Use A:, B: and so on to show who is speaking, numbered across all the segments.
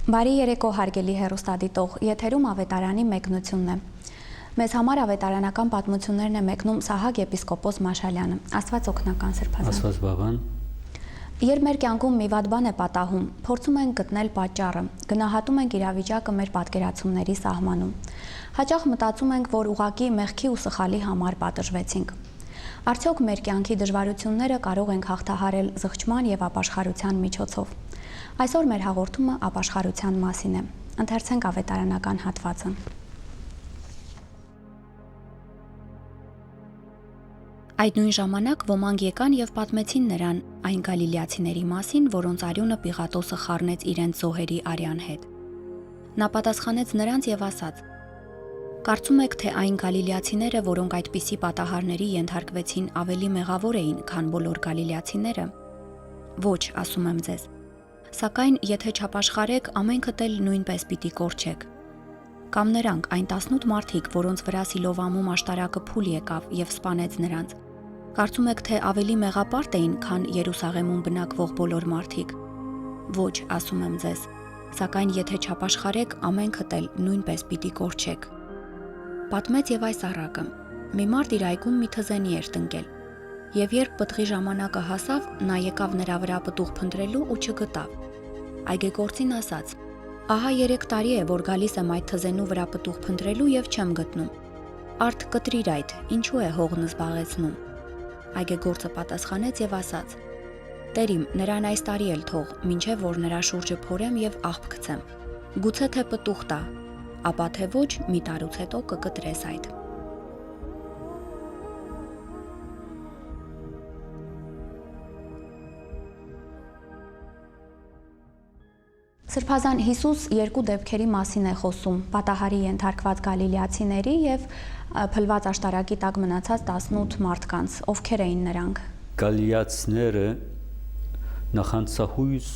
A: Բարի երեկո հարգելի հեռուստադիտող, եթերում ավետարանի մեկնությունն է։ Մեզ համար ավետարանական պատմություններն է մեկնում Սահակ եպիսկոպոս Մաշալյանը։ Աստված օգնական սրբազան։
B: Աստված բավան։
A: Երբ մեր կյանքում մի վատ բան է պատահում, փորձում ենք գտնել պատճառը, գնահատում ենք իրավիճակը մեր պատկերացումների սահմանում։ Հաճախ մտածում ենք, որ ուղղակի մեղքի ու սխալի համար պատժվեցինք։ Արդյոք մեր կյանքի դժվարությունները կարող ենք հաղթահարել զղջման եւ ապաշխարության միջոցով։ Այսօր մեր հաղորդումը ապաշխարության մասին է։ Ընթերցենք ավետարանական հատվածը։ Այդ նույն ժամանակ ոմանք եկան եւ պատմեցին նրան այն գալիլեացիների մասին, որոնց արյունը Պիղատոսը խառնեց իրենց զոհերի արյան հետ։ Նա պատասխանեց նրանց եւ ասաց. Կարծում եք, թե այն գալիլեացիները, որոնք այդպիսի պատահարների ենթարկվեցին, ավելի մեղավոր էին, քան բոլոր գալիլեացիները։ Ոչ, ասում եմ ձեզ։ Սակայն, եթե չապաշխարեք, ամենքդ էլ նույնպես պիտի կորչեք։ Կամ նրանք, այն 18 մարդիկ, որոնց վրա Սիլովամում աշտարակը փուլ եկավ եւ սպանեց նրանց։ Կարծում եք, թե ավելի մեղապարտ էին, քան Երուսաղեմում բնակվող բոլոր մարդիկ։ Ոչ, ասում եմ ձեզ։ Սակայն, եթե չապաշխարեք, ամենքդ էլ նույնպես պիտի կորչեք։ Պատմեց եւ այս առակը. մի մարդ իր այգում մի թզենի էր տնկել։ Եվ երբ պտղի ժամանակը հասավ, նա եկավ նրա վրա պտուղ փնտրելու ու չգտավ։ Այգեգործին ասաց. Ահա 3 տարի է, որ գալիս եմ այդ թզենու վրա պտուղ փնտրելու եւ չեմ գտնում։ Արդ կտրիր այդ, ինչու է հողն զբաղեցնում։ Այգեգործը պատասխանեց եւ ասաց. Տեր իմ, նրան այս տարի էլ թող, մինչեւ որ նրա շուրջը փորեմ եւ աղբ գցեմ։ Գուցե թե պտուղ տա, ապա թե ոչ, մի տարուց հետո կկտրես այդ։ Սրբազան Հիսուս երկու դեպքերի մասին է խոսում՝ պատահարի ենթարկված գալիլեացիների եւ փլված աշտարակի տակ մնացած 18 մարդկանց, ովքեր էին նրանք։
B: Գալիլեացիները նախանցահույս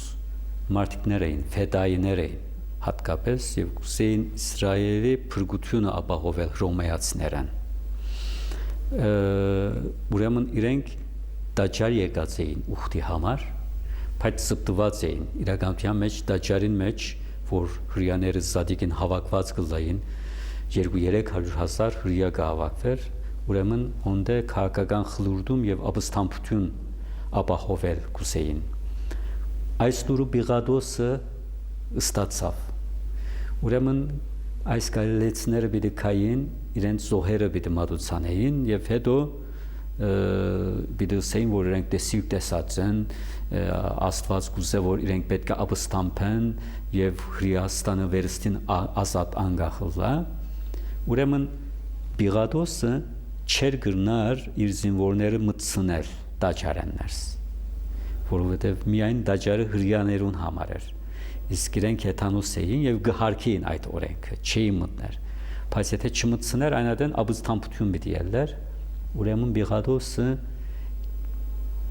B: մարդիկներ էին, ֆեդայիներ էին, հատկապես եւ կուսեին Իսրայելի փրկությունը ապահովել հռոմեացիներն։ Ուրեմն իրենք դաջար եկած էին ուխտի համար, բայց սպտված էին իրականության մեջ դաջարին մեջ, որ հրեաները զադիկին հավաքված կլային 200-300,000 հրեա կհավաքվեր, ուրեմն հոնդե քաղաքական խլուրդում եւ ապստամբություն ապահովել կուսեին։ Այս դուրը Պիղատոսը ստացավ։ Ուրեմն այս գալիլեացիները պիտի կային, իրենց զոհերը պիտի մատուցանեին եւ հետո պիտի ասեին, որ իրենք տեսիք տեսած են, Աստված կուզե, որ իրենք պետք է ապստամբեն եւ Հրեաստանը վերստին ազատ անգախլա։ Ուրեմն Պիղատոսը չեր գրնար իր զինվորները մտցնել դաջարաններս, որովհետեւ միայն դաջարը հրեաներուն համար էր։ Իսկ իրենք հեթանոս էին եւ գհարքեին այդ օրենքը, չէին մտներ։ Բայց եթե չմտցներ, այնադեն ապստամբություն պիտի ելներ, ուրեմն Պիղատոսը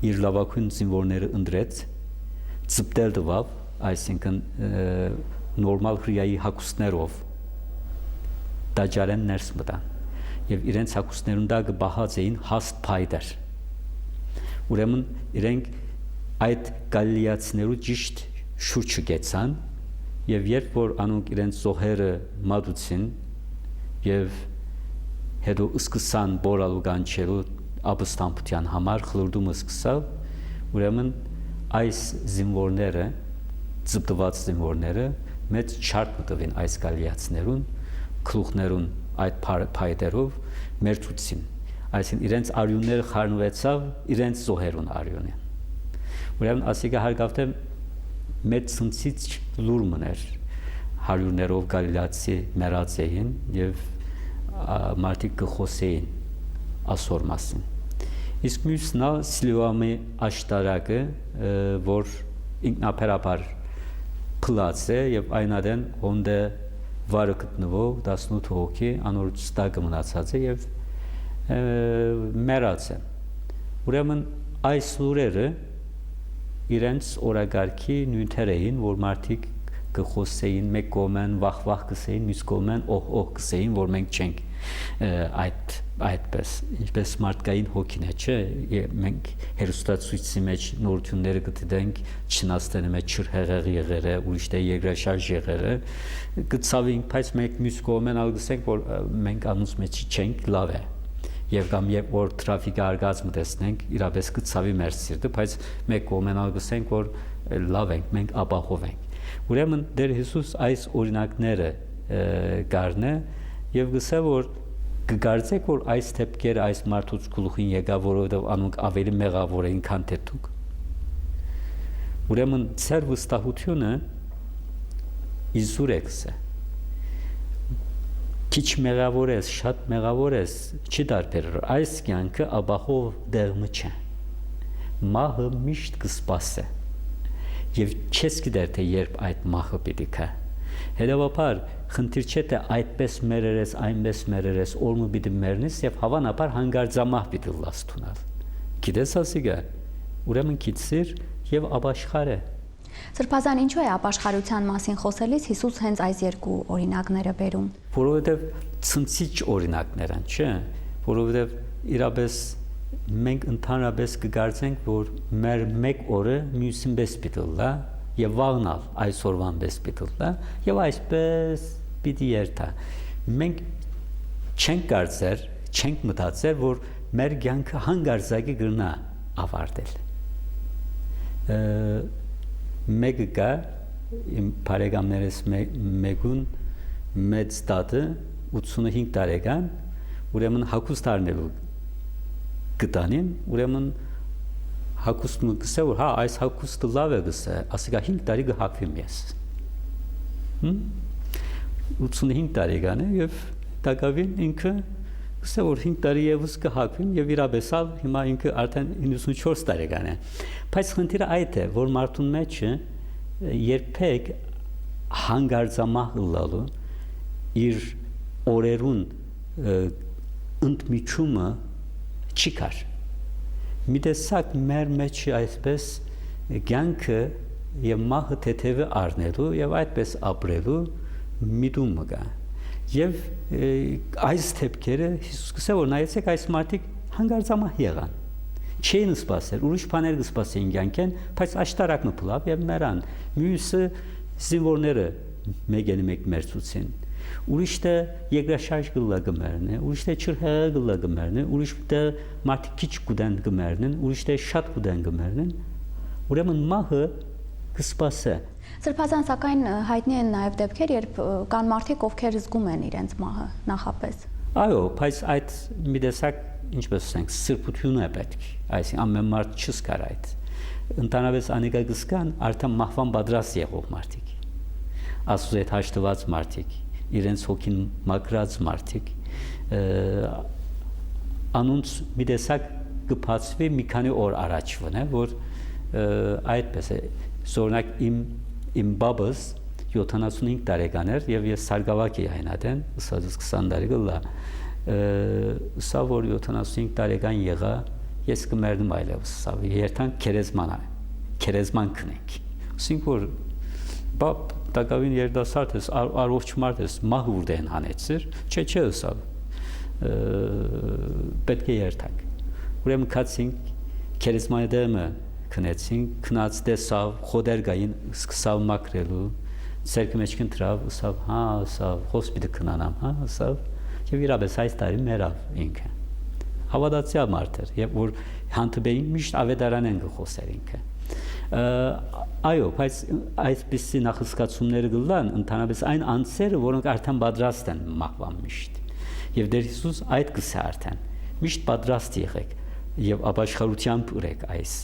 B: իր լավագույն զինվորները ընտրեց, ծպտել տվավ, այսինքն նորմալ հրեայի հագուստներով դաջարեն ներս մտան եւ իրենց հագուստներուն տակ բահած էին հաստ փայտեր։ Ուրեմն իրենք այդ գալիլեացիներու ճիշտ շուրջը գեցան եւ երբ որ անոնք իրենց զոհերը մատուցին եւ հետո սկսան բորալու կանչելու ապստամբության համար խլուրդումը սկսավ, ուրեմն այս զինվորները, ծպտված զինվորները մեծ չարտ մտվին այս գալիլեացիներուն, գլուխներուն այդ փայտերով մերթուցին, այսինքն իրենց արյունները խառնվեցավ իրենց զոհերուն արյունին։ Ուրեմն ասիկա հարգավտե մեծ ցնցիչ լուր մներ հարյուրներով գալիլեացի մեռած էին եւ մարդիկ կխոսեին ասոր մասին։ Իսկ մյուսն է Սիլովամի աշտարակը, որ ինքնաբերաբար փլած է եւ այնադեն հոնդե վարը գտնվող 18 հոգի անորոց տակը մնացած է եւ մեռած է։ Ուրեմն այս լուրերը իրենց օրագարկի նյութեր էին, որ մարդիկ կխոսեին մեկ կողմեն վախ-վախ կսեին, մյուս կողմեն օհ-օհ կսեին, որ մենք չենք այդպես ինչպես մարդկային հոգին է, չէ, մենք հերոստացույցի մեջ նորությունները գտենք, չնաստանի մեջ չրհեղեղ եղերը, ուրիշ դե երկրաշարժ եղերը, գծավինք, բայց մենք մյուս կողմեն ալգսենք, որ մենք անուց մեջ չենք, լավ է։ Եվ կամ երբ որ տրաֆիկը արգածը տեսնենք, իրապես գծավի մեր սիրտը, բայց մեկ կողմեն ալգսենք, որ լավ ենք, մենք ապահով ենք։ Ուրեմն Տեր Հիսուս այս օրինակները գարնե եւ գսե որ կգարձեք որ այս թեփքերը այս մարդուց գլուխին եկա որովհետեւ անոնք ավելի մեղավոր են քան թե դուք ուրեմն ծեր վստահությունը իզուրեքս է քիչ մեղավոր ես շատ մեղավոր ես չի դարբեր այս կյանքը ապահով դերմը չէ մահը միշտ կսպասե եւ չես գիտեր թե երբ այդ մահը պիտի գա հետեւաբար խնդիր չէ թե այդպես մերերես այնպես մերերես օրը պիտի մեռնես եւ հավանաբար հանգարձամահ պիտի լաս տունալ գիտես ասիգա ուրեմն քիծիր եւ ապաշխար է
A: Սրբազան ինչու է ապաշխարության մասին խոսելիս Հիսուս հենց այս երկու օրինակները բերում
B: որովհետեւ ցնցիչ օրինակներ են չէ որովհետեւ իրապես մենք ընդհանրապես կգարձենք որ մեր մեկ օրը մյուսին պես պիտի լա եւ վաղնալ այսօրվան պես պիտի լա եւ այսպես պիտի երթա մենք չենք կարծեր չենք մտածեր որ մեր կյանքը հանգարձակի գնա ավարտել մեկը կա իմ բարեկամներս մեկուն մեծ տատը 85 տարեկան ուրեմն հագուստ առնելու գտանին ուրեմն հագուստը գսե որ հա այս հագուստը լավ է գսե ասիկա 5 տարի կհագվեմ ես 85 տարեկան է եւ տակավին ինքը գսե որ 5 տարի եւս կհագվեմ եւ իրաբեսալ հիմա ինքը արդեն 94 տարեկան է բայց խնդիրը այդ է որ մարդուն մեջը երբեք հանգարձամահ լալու իր օրերուն ընդմիջումը չի կար մի տեսակ մեր մեջ այսպես կյանքը եւ մահը թեթևը առնելու եւ այդպես ապրելու միտումը կա եւ այս թեփքերը Հիսուս կսե որ նայեցեք այս մարդիկ հանգարձամահ եղան չէին սպասել ուրիշ բաներ կսպասեին կյանքեն բայց աշտարակը փլավ եւ մեռան մյուսը զինվորները մեկ մերցուցին ուրիշտե երկրաշարժ գլագմերն է ուրիշտե չրհեղ գլագմերն է ուրիշտե մարդիկ քիչ կուդեն գմերն ուրիշտե շատ կուդեն գմերն ուրեմն մահը կսպասե
A: Սրբազան սակայն հայտնի են նաև դեպքեր երբ կան մարդիկ ովքեր զգում են իրենց մահը նախապես
B: այո բայց այդ մի տեսակ ինչպես ասենք սրբություն է պետք այսինքն ամեն մարդ չզգար այդ ընդհանրապես անիկա գսկան արդեն մահվան պատրաստ եղող մարդիկ ասուս այդ հաշտված մարդիկ իրենց հոգին մակրած մարդիկ անոնց մի տեսակ կփածվի մի քանի օր առաջվն է որ այդպես է զորնակ իմ բաբս 75 տարեկան էր եւ ես սարգսակի այնադեն ըսած 20 տարի գլա սա որ 75 տարեկան եղա ես կմեռնում այլևս սա երթան քերեզման քնենք ասենք որ բաբ տակավին երդասարդ ես առողջ մարդ ես մահ ուրդեն հանեցիր չէ սա պետք է երթանք ուրեմն կացինք քերեզմանի դեմը քնեցինք քնած տեսավ խոդերգային սկսավ մակրելու ցերկի մեջ կընտրավ ասավ հա ասավ հոսպիտալ քնանամ հա ասավ եւ իրապես այս տարի մեռավ ինքը հավատացյալ մարդ էր եւ որ հանդիպեին միշտ ավետարան են գխոսեր ինքը այո բայց այսպիսի նախասկացումները գլան ընդհանրապես այն անձերը որոնք արդեն պատրաստ են մահվան միշտ եւ Տեր Հիսուս այդ կսա արդեն միշտ պատրաստ եղեք եւ ապաշխարությամբ ուրեք այս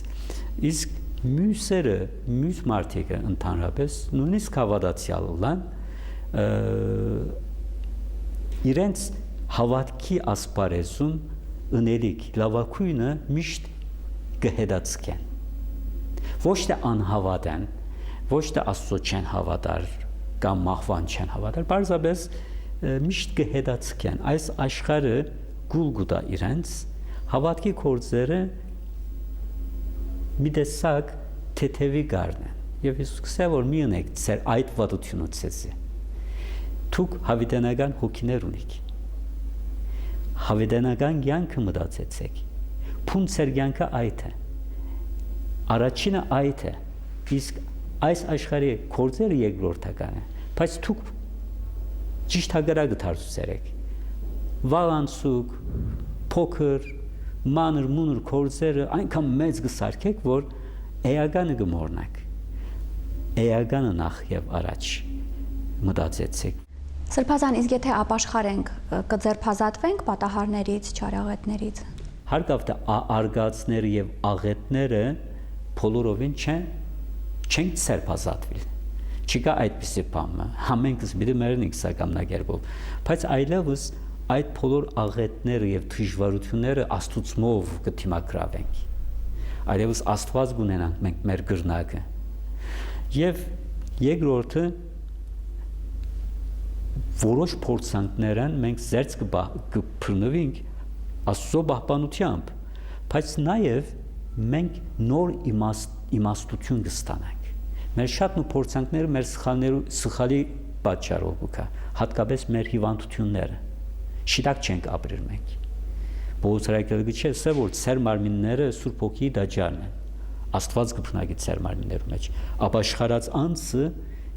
B: իսկ մյուսերը մյուս մարդիկը ընդհանրապես նույնիսկ հավատացյալ լան իրենց հավատքի ասպարեզում ընելիք լավակույնը միշտ կհետացկեն ոչ թե անհավատ են ոչ թե Աստծո չեն հավատար կամ մահվան չեն հավատար բարձրապես միշտ կհետացկեն այս աշխարհը գուլգուտա իրենց հավատքի կորձերը մի տեսակ թեթևի գարնեն եւ Հիսուս կսե որ մի ունեք ծեր այդ վատությունը ցեզի դուք հավիտենական հոգիներ ունիք հավիտենական կյանքը մտածեցեք փունցեր կյանքը այդ է առաջինը այդ է իսկ այս աշխարհի կորձերը երկրորդական է բայց դուք ճիշտ հագարակը դարձրեք վաղանցուկ փոքր մանր մունր կորձերը այնքան մեծ կսարքեք որ էականը կմոռնաք էականը նախ եւ առաջ մտածեցեք
A: Սրբազան իսկ եթե ապաշխարենք կձերբազատվենք պատահարներից չարաղետներից
B: հարկավ թե արգածները եւ աղետները բոլորովին չեն ձերբազատվել չկա այդպիսի բան համենքս մի մերնիկ սակամնագերբով բայց այլևս այդ բոլոր աղետները եւ դժվարությունները աստուծմով կդիմակրավենք այլևս աստված կունենանք մենք մեր գրնակը եւ երկրորդը որոշ փորձանքներն մենք զերծ կփրնվենք աստծո պահպանությամբ բայց նաեւ մենք նոր իմաստություն կստանանք մեր շատ ու փորձանքները մեր սխալի պատճառով կա հատկապես մեր հիվանդությունները շիտակ չենք ապրել մենք բողոքարակելը չէ սա որ ծեր մարմինները սուրբ ոգի դաջարն են աստված կփնագի ծեր մարմիններու մեջ ապաշխարած անձը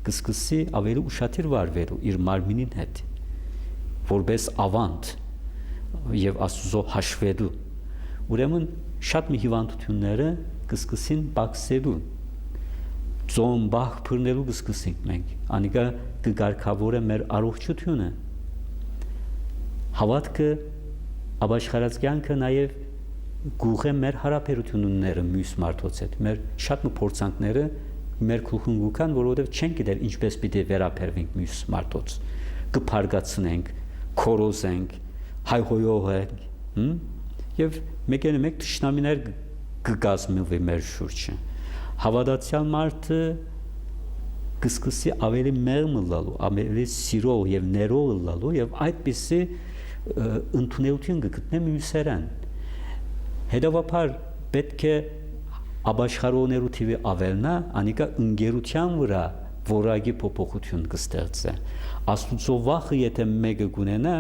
B: կսկսի ավելի ուշադիր վարվելու իր մարմինին հետ որպես ավանդ եւ աստծո հաշվելու ուրեմն շատ մի հիվանդությունները կսկսին բացելու ծոմ բախ բռնելու կսկսենք մենք անիկա կգարկավորե մեր առողջությունը հավատքը ապաշխարած կյանքը նաև գուղե մեր հարաբերությունները մյուս մարդոց հետ մեր շատ մի փորձանքները մեր քուխունգուկան որովհետև չեն գիտեր ինչպես պիտի վերաբերվենք մյուս մարդոց կփարգացնենք քորոզենք հայհոյողենք եւ մեկ թշնամիներ կգազմվի մեր շուրջը հավատացյալ մարդը կսկսի ավելի մեղմ լալու ավելի սիրող եւ ներող լալու եւ այդպիսի ընդունելություն կգտնեմ մյուսերան հետևաբար պետք է ապաշխարողներու թիվը ավելնա անիկա ընկերության վրա որակի փոփոխություն կստեղծե աստուծո վախը եթե մեկը գունենա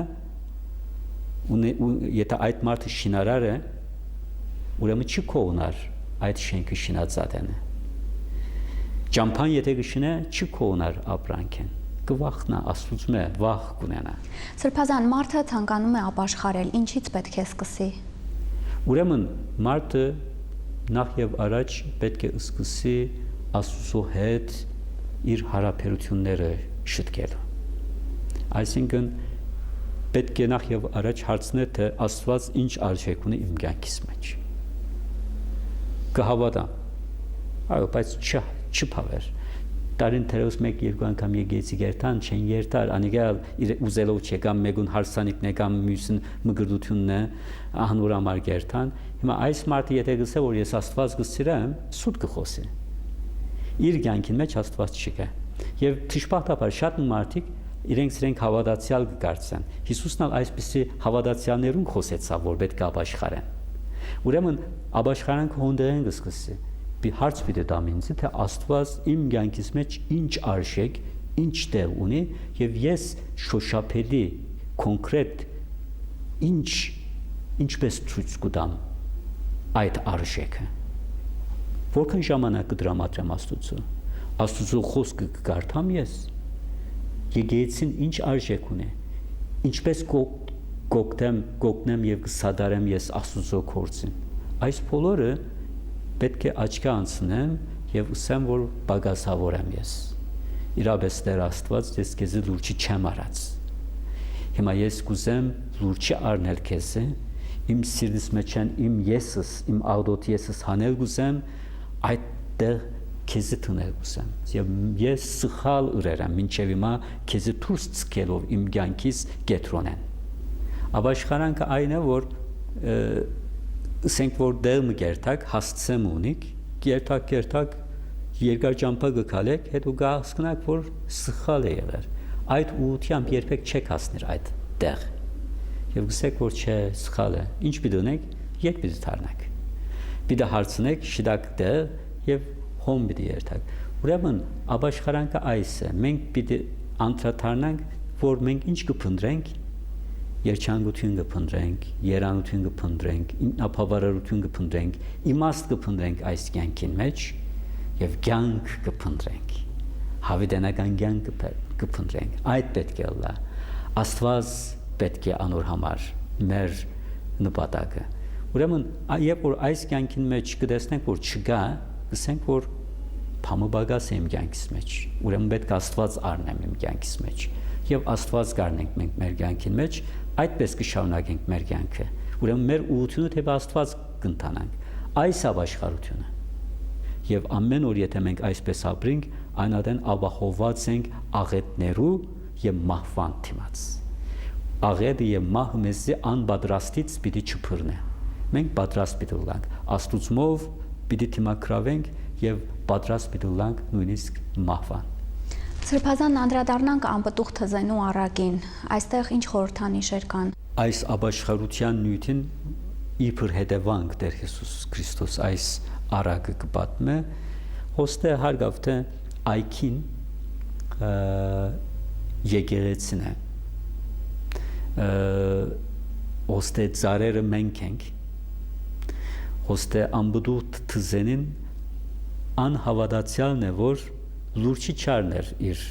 B: եթե այդ մարդը շինարար է ուրեմն չի կողնար այդ շենքը շինածատենը ճամփան եթե կշինե չի կողնար ապրանքեն կվախնա աստուծմե վախ կունենա
A: Սրբազան մարդը ցանկանում է ապաշխարել ինչից պետք է սկսի
B: ուրեմն մարդը նախ եւ առաջ պետք է սկսի աստծո հետ իր հարաբերությունները շտկել այսինքն պետք է նախ եւ առաջ հարցնել թե աստված ինչ արժեք ունի իմ կյանքիս մեջ կհավատամ այո բայց չփավեր տարին թերոս 1-2 անգամ եկեցի երթան չեն երթար անիկալ ուզելով չեկամ մեկուն հարսանիքն եկամ մյուսին մգրդությունն է անոր համար երթան հիմա այս մարդը եթե գսե որ ես աստված գսիրեմ սուտ կխոսի իր կյանքին մեջ աստված չկա եւ թշպախտաբար շատ մարդիկ իրենք հավատացյալ կգարցան Հիսուսն այսպիսի հավատացյալներուն խոսեցավ որ պետք է ապաշխարեն ուրեմն ապաշխարանքը հոնդերեն կսկսի հարց պիտի տամ ինձ թե աստված իմ կյանքիս մեջ ինչ արժեք ինչ տեղ ունի եւ ես շոշափելի կոնկրետ ինչպես ցույց կտամ այդ արժեքը որքան ժամանակ կդրամատրեմ աստուծո խոսքը կգարտամ ես եկեցին ինչ արժեք ունի ինչպես կոգնեմ եւ կսադարեմ ես աստուծո գործին այս բոլորը պետք է աչքի անցնեմ եւ ուսեմ որ բագասավոր եմ ես իրապես Տեր Աստված ես քեզ լուրջ չեմ արած հիմա ես կուզեմ լուրջ առնել քեզ իմ սիրտիս մեջ իմ եսս իմ աղդոտ եսս հանել կուզեմ այդտեղ քեզ տնել կուզեմ եւ ես սխալ ուրերեմ ինչեւ հիմա քեզ դուրս ցկելով իմ կյանքից կետրոնեն ապաշխարանքը այն է որ ասենք որ դեր մգերտակ հասցեմ ունիկ կերտակ երկար ճամփա գկալեք հետո գասկնակ որ սխալ է եղել այդ ուությամբ երբեք չեք հասներ այդ տեղ եւ գսեք որ չէ սխալ է ինչ պիտի ունեք ետ պիտի դառնաք պիտի հարցնեք շիդակ դեր եւ հոմ պիտի երթակ ուրեմն ապաշխարանքը այս է մենք պիտի անդրադառնանք որ մենք ինչ կփնտրենք երջանկություն կփնտրենք, երանություն կփնտրենք, ինքնաբավարարություն կփնտրենք, իմաստ կփնտրենք այս կյանքին մեջ եւ կյանք կփնտրենք, հավիտենական կյանք կփնտրենք, այդ պետք է լա, Աստված պետք է անոր համար մեր նպատակը, ուրեմն երբ որ այս կյանքին մեջ կտեսնենք որ չկա, կսենք որ փամը բագաս է իմ կյանքից մեջ, ուրեմն պետք է Աստված առնեմ իմ կյանքից մեջ եւ Աստված գարնենք մենք մեր կյանքին մեջ, այդպես կշարունակենք մեր կյանքը, ուրեմն մեր ուղղությունը թե Աստված կընթանանք, այս ապաշխարությունը եւ ամեն օր եթե մենք այսպես ապրենք, այնադեն ապահովված ենք աղետներու եւ մահվան դիմաց, աղետը եւ մահը մեզ անպատրաստից պիտի չփռնե, մենք պատրաստ պիտի լինենք, Աստուծմով պիտի դիմակրավենք եւ պատրաստ պիտի լինենք նույնիսկ մահվան։
A: Սրբազան անդրադառնանք անպտուղ թզենու առակին, այստեղ ինչ խորհրդանիշեր կան։
B: Այս ապաշխարության նյութին իբր հետևանք Տեր Հիսուս Քրիստոս այս առակը կպատմե, հոստե հարգավ թե այքին եկեղեցին է, հոստե ծառերը մենք ենք, հոստե անպտուղ թզենին անհավատացյալն է, որ լուրջի չարներ իր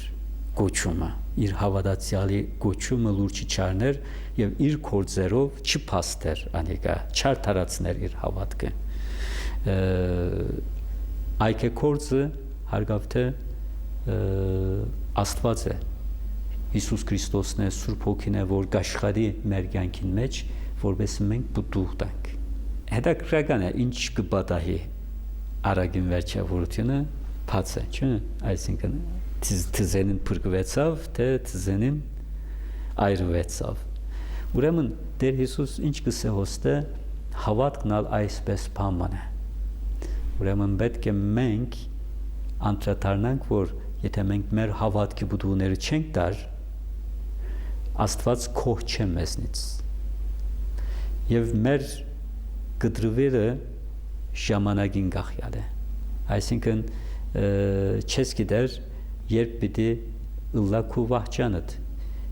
B: գոչումը, իր հավատացյալի գոչումը լուրջի չարներ եւ իր կորձերով չփաստեր անիկա, չարթարացներ իր հավատքը։ Այքե կորձը հարգավ թե Աստված է, Հիսուս Քրիստոսն է, Սուրբ Հոգին է, որ գաշխարի մեր կյանքին մեջ, որպես մենք պտուղ տանք։ Հետաքրքրական է, ինչ կպատահի առագին վերջավորությունը բաց է, չէ՞, այսինքն թզենին փրկվեցավ, թե թզենին այրվեցավ։ Ուրեմն Տեր Հիսուս ինչ կսե հոստե հավատքն ալ այսպես բան է։ Ուրեմն պետք է մենք անդրադառնանք, որ եթե մենք մեր հավատքի բուդուները չենք տար, Աստված քող չէ մեզնից։ Եվ մեր գդրվերը ժամանակին գախյալ է։ Այսինքն չես գիտեր երբ պիտի լակու վահճանդ,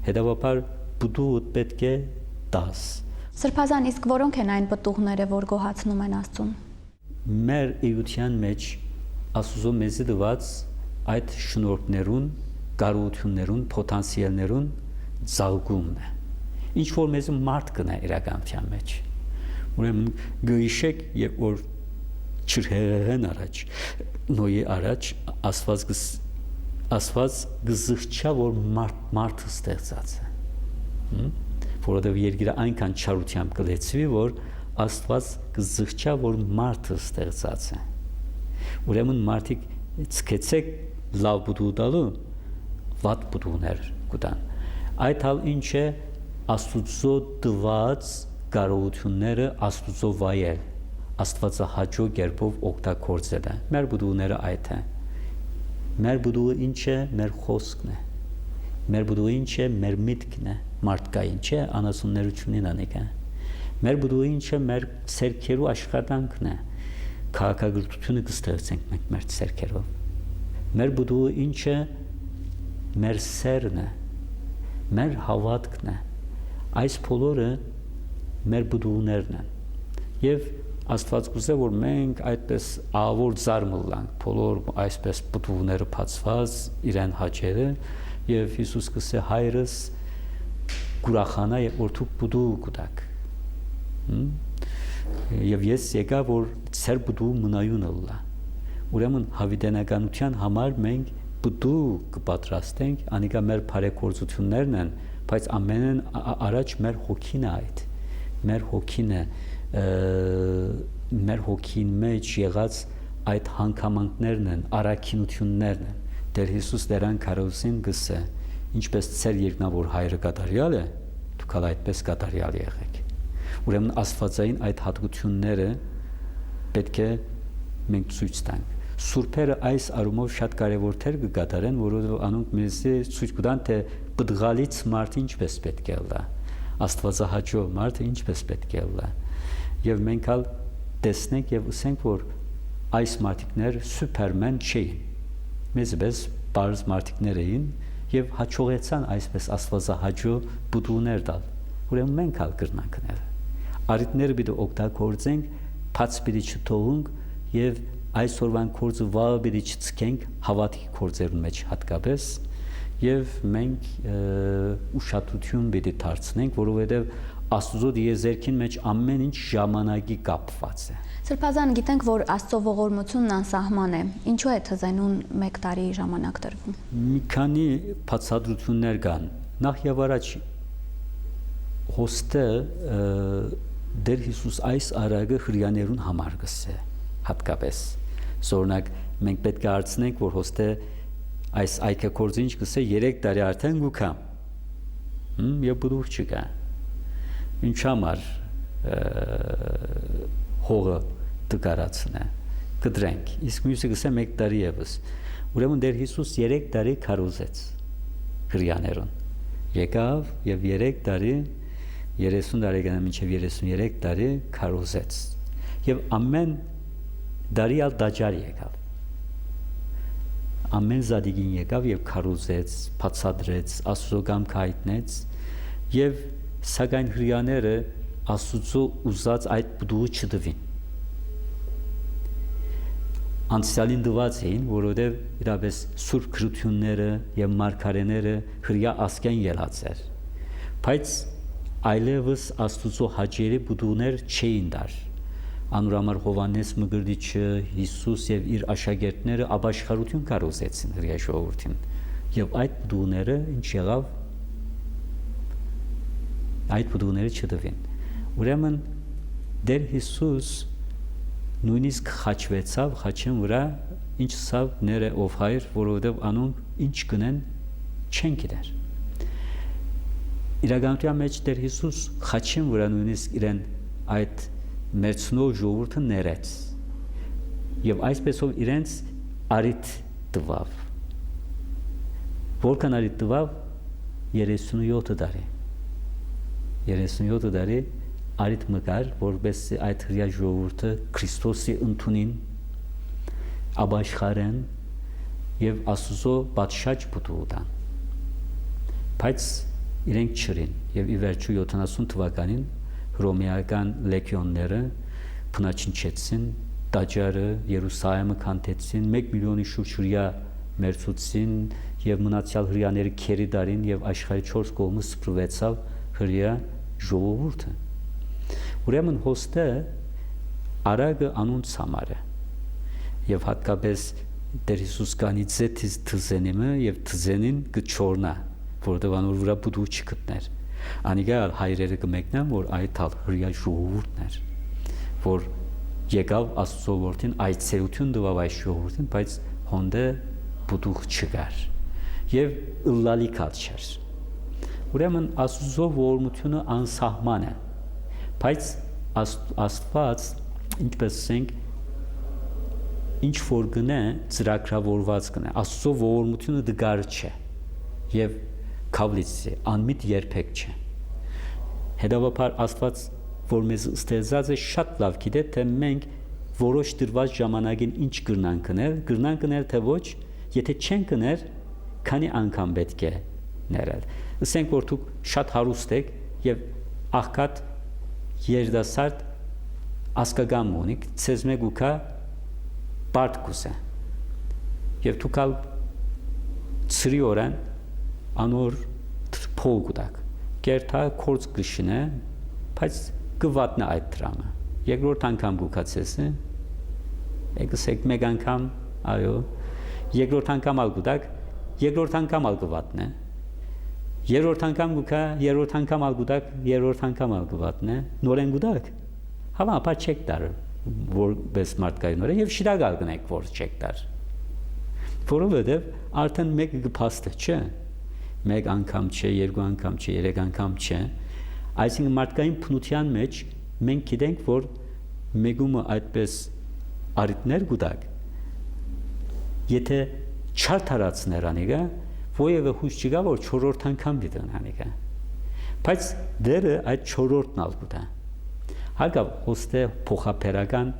B: հետևաբար բուդուդ պետք է տաս։
A: Սրբազան, իսկ որոնք են այն պտուղները, որ գոհացնում են Աստծուն։
B: Մեր էության մեջ Աստուծո մեզի տված այդ շնորհներուն, կարողություններուն, պոտենցիալներուն զարգումն է։ Ինչ որ մեզ մարդ կնա իրականության մեջ։ Ուրեմն գույշեք, երբ որ չրհեղեն առաջ, նոյի առաջ Աստված գզղչա, որ մարդը ստեղծած է, որովհետև երկիրը այնքան չարությամբ կլեցվի, որ Աստված գզղչա, որ մարդը ստեղծած է։ Ուրեմն մարդիկ ցկեցեք լավ բուդու տալու, վատ բուդուներ կտան։ Այդ հալ ինչ է Աստուծո տված կարողությունները Աստուծո վայել, Աստվածահաճո կերպով օգտագործել է։ Մեր բուդուները այդ է։ Մեր բուդուը ինչ է, մեր խոսքն է։ Մեր բուդուը ինչ է, մեր միտքն է, մարդկային չէ, անասուններությունին անիկա։ Մեր բուդուը ինչ է, մեր սերքերու աշխատանքն է։ Քաղաքագրությունը կստեղծենք մենք մեր սերքերով։ Մեր բուդուը ինչ է, մեր սերն է, մեր հավատքն է։ Այս բոլորը մեր բուդուներն են։ Եվ Աստված կուզե, որ մենք այդպես ավոր զարմլանք, բոլոր այսպես բուդուները բացված իրեն հաճերը, եւ Հիսուս կսե հայրս կուրախանա, երբ որ դուք բուդու կուտակ։ Եվ ես եկա, որ ծեր բուդու մնայունը լա։ Ուրեմն հավիտենականության համար մենք բուդու կպատրաստենք, անիկա մեր բարեգործություններն են, բայց ամենն առաջ մեր հոգին է այդ։ Մեր հոգին է մեր հոգին մեջ եղած այդ հանգամանքներն են, առաքինություններն են։ Տեր Հիսուս դերան քարոզին գսե, ինչպես ծեր երկնավոր հայրը կատարյալ է, դուք ալ այդպես կատարյալ եղեք։ Ուրեմն աստվածային այդ հատկությունները պետք է մենք ցույց տանք։ Սուրբերը այս առումով շատ կարևոր թեր կկատարեն, որովհետև անոնք մեզ ցույց կտան, թե բդղալից մարդը ինչպես պետք է լա, աստվածահաճո մարդը ինչպես պետք է լա։ Եվ մենք ալ տեսնենք եւ ասենք, որ այս մարդիկներ սուպերմեն չէին, մեզպես բարձ մարդիկներ էին եւ հաջողեցան այսպես աստվածահաճո բուդուներ տալ։ ուրեմն մենք ալ կրնանք նել արիտները պիտի օգտագործենք բաց պիտի չթողենք եւ այսօրվան կորձը վաղը պիտի չցկենք հավատքի կորձերուն մեջ հատկապես եւ մենք ուշադրություն պիտի դարձնենք որովհետեւ Աստծո դիեզերքին մեջ ամեն ինչ ժամանակի կապված է
A: Սրբազան գիտենք որ Աստծո ողորմությունն անսահման է ինչու է թզենուն 1 տարի ժամանակ տրվում
B: մի քանի բացատրություններ կան նախ եւ առաջ հոստը Դեր Հիսուս այս արագը հրյաներուն համար գսե հատկապես Զորնակ մենք պետք է հարցնենք որ հոստը այս այկակորձը ինչ գսե 3 տարի արդեն գուքամ եւ բուդուխ չկա ինչ համար հողը դգարացնե կդրենք իսկ մյուսը գսե 1 տարի եւս ուրեմն Դեր Հիսուս 3 տարի քարոզեց հրյաներուն եկավ եւ 3 տարի 30 տարեկան մինչև 33 տարի քարոզեց եւ ամեն դարիալ դաջար եկավ ամեն զադիգին եկավ եւ քարոզեց բացադրեց Աստծո կամքը հայտնեց եւ սակայն հրյաները Աստծո ուզած այդ բդուղը չդվին անցյալին դված էին որովհետեւ իրապես սուրբ քրությունները եւ մարգարեները հրյա ասկեն ելած էր բայց այլևս Աստծո հաջերի բդուղներ չէին դար անուրամար Հովանես Մգրդիչը Հիսուս եւ իր աշակերտները ապաշխարություն կարողացեցին հրյա ժողովրդին եւ այդ բդուղները ինչ եղավ այդ բդուղները չդվին ուրեմն Դեր Հիսուս նույնիսկ խաչվեցավ խաչեն վրա ինչ սավ ները ով հայր որովհետեւ անոնք ինչ կնեն չեն գիտեր իրականության մեջ Դեր Հիսուս խաչեն վրա նույնիսկ իրեն այդ մերցնող ժողովուրդը ներեց եւ այսպեսով իրենց արիտ տվավ որքան արիտ տվավ 37 տարի 37 տարի արիտ մկար որպես այդ հրյա ժողովուրդը Քրիստոսի ընդունին ապաշխարեն եւ Աստծո պատշաճ բուդուդան բայց իրենք չրին եւ ի վերջո 70 թվականին հռոմեական լեգիոնները փնաչնչեցին տաճարը Երուսաղեմը քանդեցին 1 միլիոնի շուրջ հրյա մերցուցին եւ մնացյալ հրյաները քերի դարին եւ աշխարհի 4 կողմը սփռվեցավ հրյա ժողովուրդը ուրեմն հոստը արագը անոնց համար է եւ հատկապես Դեր Հիսուս կանից թզենիմը եւ թզենին կչորնա որովհետեւ անոր վրա բուդու չգտներ անիգա հայրերը կմեկնան որ այդ հրյա ժողովուրդն էր որ եկավ Աստծո որդին այցելություն տվավ այս ժողովրդին բայց հոնդը բուդուխ չկար եւ ըլլալի քաչեր ուրեմն Աստծո ողորմությունը անսահման է բայց Աստված ինչպես ասենք ինչ որ գնե ծրագրավորված գնե Աստծո ողորմությունը դգար չէ եւ քավլիցի անմիտ երբեք չէ հետևաբար Աստված որ մեզ ստեղծած է շատ լավ գիտե թե մենք որոշ դրված ժամանակին ինչ կրնանք կնել թե ոչ եթե չեն կներ քանի անգամ պետք է ներել ասենք որ դուք շատ հարուստ եք եւ աղքատ երդասարդ ասկագամ ունիք ցեզ մեկ ուքա բարդ կուսե եւ դուք ալ ծրի օրան անոր փողուտակ կերտա կորց կշինե բայց կվատնա այդ դրամը երկրորդ անգամ գուքացեսը եկսեք մեկ անգամ այո երկրորդ անգամ ալ գուտակ երկրորդ անգամ ալ կվատնե երրորդ անգամ գուքա երրորդ անգամ ալ գուտակ երրորդ անգամ ալ կվատնե նորեն գուտակ հավա ապա չեք դար որպես մարդկային նորը եւ շիրագալ գնեք որ չեք դար որովհետեւ արդեն մեկը կփաստը չէ մեկ անգամ չէ, երկու անգամ չէ, երեք անգամ չէ, այսինքն մարդկային փնության մեջ մենք գիտենք, որ մեգումը այդպես արիտներ գուտակ, եթե չարթարացներ անիգա, ովևէ հույս չկա, որ 4-րդ անգամ դիտեն անիգա, բայց դերը այդ 4-րդն ալ գուտա, հագավ ոստե փոխապերական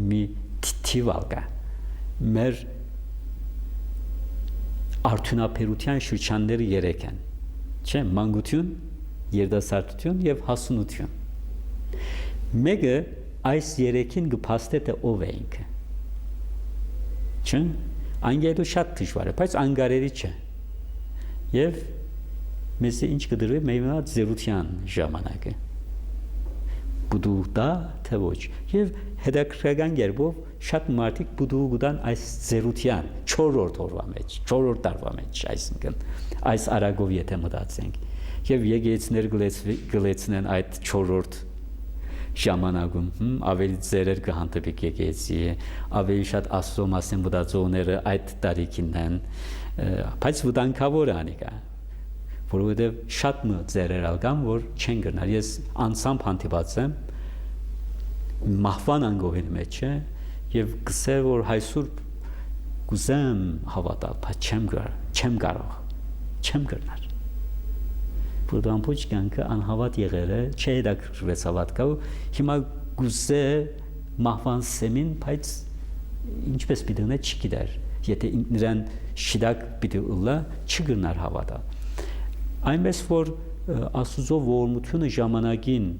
B: մի թիվ ալկա, մեր արդյունաբերության շրջանները 3 են, չէ, մանկություն, երիտասարդություն եւ հասունություն։ Մեկը այս երեքին կփաստե թե ով է ինքը։ Չէ՞։ Անգելու շատ դժվար է, բայց անգարերի չէ։ Եվ մեզ ինչ կդրվի մեր զերության ժամանակը։ Բուդու դա թե ոչ։ Եվ հետաքրքրական կերպով շատ մարդիկ բուդու գտան այս զերության 4-րդ օրվա մեջ, 4-րդ տարվա մեջ, այսինքն այս արագով եթե մտածենք։ Եվ եկեղեցիներ գլեցնեն այդ 4-րդ ժամանակում ավելի ծերեր կհանդիպի եկեղեցի, ավելի շատ Աստծո մասին մտածողները այդ տարիքին են, բայց վտանգավոր է անիկա, որովհետև շատ ծերեր ալկան, որ չեն գնալ։ Ես անցամբ հանդիպած եմ մահվան անգովին մեջ է եւ գսե որ հայսուրբ կուզեմ հավատալ, բայց չեմ կարող։ Որտեղ ամբողջ կյանքը անհավատ եղել է, չհետաքրքրվեց հավատքով, հիմա գուզե մահվան սեմին, բայց ինչպես պիտի ունե չգիտեր, եթե նրան շիդակ պիտի ուլա, չգրնար հավատալ։ Այնպես որ Աստուծո ողորմությունը ժամանակին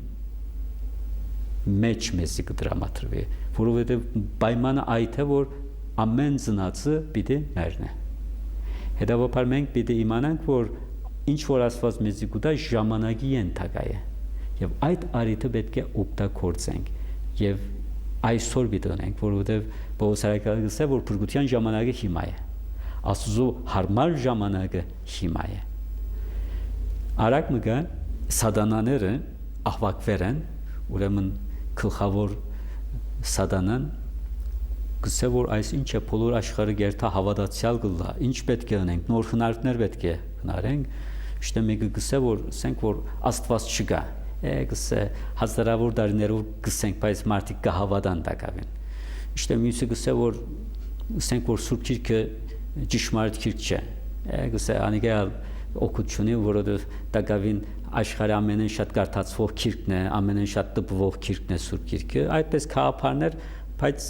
B: մեջ մեզի կդրամատրվի, որովհետև պայմանը այդ է, որ ամեն ծնածը պիտի մեռնի։ Հետևաբար մենք պիտի իմանանք, որ ինչ որ Աստված մեզի կուտա ժամանակի ենթակա է, եւ այդ արիթը պետք է օգտագործենք եւ այսօր պիտի ունենք, որովհետև Պողոս Արաքյալը ասել, որ փրկության ժամանակը հիմա է, Աստծո հարմար ժամանակը հիմա է։ Արագ մգա սատանաները ահվակվեր են, ուրեմն գլխավոր սատանան գսե որ այս ինչ է բոլոր աշխարհը գերտա հավատացյալ գլա, ինչ պետք է անենք, նոր հնարքներ պետք է հնարենք, իշտե մեկը գսե որ ասենք որ Աստված չկա, գսե հազարավոր տարիներով գսենք, բայց մարդիկ կհավատան տակավին։ Իշտե մյուսը գսե որ ասենք որ Սուրբ Գիրքը ճշմարիտ գիրք չէ, գսե անիկա օգուտունի, որովհետև տակավին աշխարհի ամենեն շատ կարդացվող գիրքն է, ամենեն շատ տպվող գիրքն է Սուրբ Գիրքը, այդպես քաղաքներ, բայց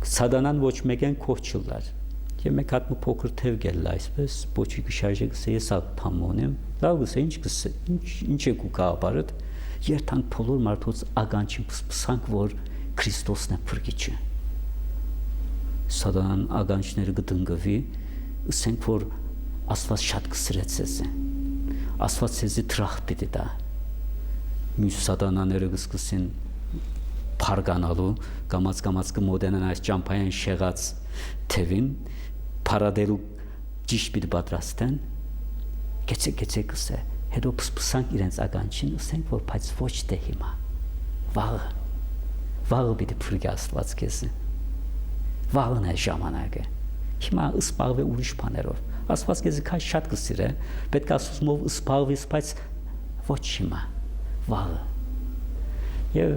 B: սատանան ոչ մեկեն կողչուլար։ Եվ մեկ հատ փոքր թև գելա այսպես, ոչի գշարժը գսե ես ափամոնեմ, լավ գսե ինչ է կուկաբարդ, երթանք բոլոր մարդոց ագանչին փսփսանք, որ Քրիստոսն է փրկիչը։ Սատանան ագանչները գտնգվի, ասենք որ Աստված շատ կսրեց ես է, Աստված սեզի տրախ պիտի տա, մյուս սատանաները կսկսին փարգանալու, կամաց կմոտենան այս ճամփային շեղած թևին, փարադելու ճիշտ պիտի պատրաստեն, գեցե կսե, հետո փսփսանք իրենց ականջին, ասենք որ բայց ոչ թե հիմա, վաղը պիտի փրկի Աստված քեզ, վաղն է ժամանակը, հիմա սպաղվե ուրիշ բաներով, Աստված քեզ քաշ շատ կսիրե, պետք է Աստծով սպաղվես, բայց ոչ հիմա, վաղը։ Եվ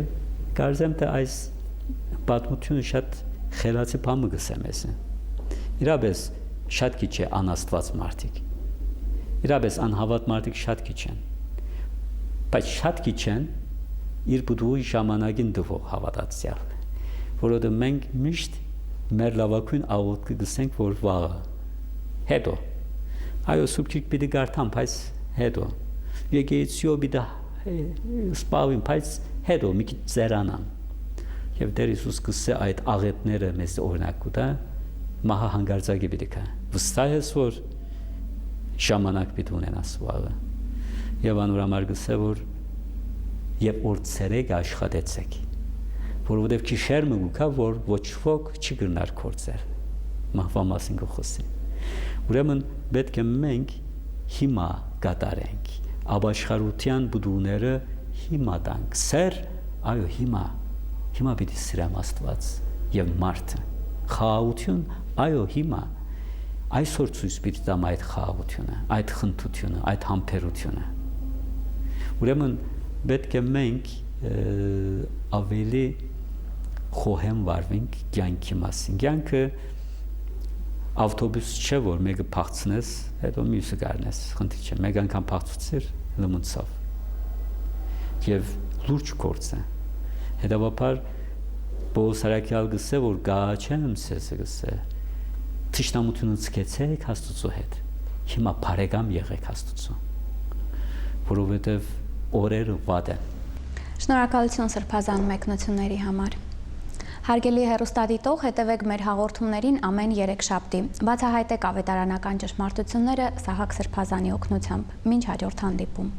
B: կարծեմ թե այս պատմությունը շատ խելացի բան գսեմ ես։ Իրապես շատ քիչ է անաստված մարդիկ։ Իրապես անհավատ մարդիկ շատ քիչ են։ Բայց շատ քիչ են իր բուդուի ժամանակին դվող հավատացյալ։ Որովհետև մենք միշտ մեր լավագույն աղոթքը գսենք որ վաղը։ Հետո այո Սուրբ Գիրք պիտի կարդամ, բայց հետո եկեղեցիով պիտի սպառվեմ, բայց հետո մի քիչ ծերանամ։ Եվ Տեր Հիսուս կսե այդ աղետները մեզ օրինակ կտա, մահա հանգարցակի պիտի կա։ Վստահ ես որ ժամանակ պիտի ունենաս վաղը։ Եվ անորամար կսե որ եւ օր ցերեկ աշխատեցեք, որովհետեւ քիշերմը գուկա որ ոչ ոք չի գնար կործել։ Մահվա մասին կխոսի։ Ուրեմն պետք է մենք հիմա կատարենք ապաշխարության բուդուները հիմա տանք սեր, այո հիմա պիտի սիրեմ Աստված եւ մարդը, խաղաղություն, այո հիմա այսօր ցույց պիտի տամ այդ խաղաղությունը, այդ խնդությունը, այդ համբերությունը։ Ուրեմն պետք է մենք ավելի խոհեմ վարվենք կյանքի մասին։ Կյանքը ավտոբուս չէ որ մեկը փախցնես, հետո մյուսը գարնես, խնդիր չէ, մեկ անգամ փախցուցիր, լմունցավ։ Եվ լուրջ գործ է։ Հետևաբար Պողոս Արաքյալ գսե որ գաչեմ սեզ գսե, թշնամությունը ցկեցեք Աստծո հետ։ Հիմա բարեկամ եղեք Աստծուն, որովհետև օրերը վատ են։
A: Շնորհակալություն սրբազան մեկնությունների համար։ Հարգելի հեռուստադիտող, հետևեք մեր հաղորդումներին ամեն երեքշաբթի։ Բացահայտեք ավետարանական ճշմարտությունները Սահակ Սրբազանի օգնությամբ։ Մինչ հաջորդ հանդիպում։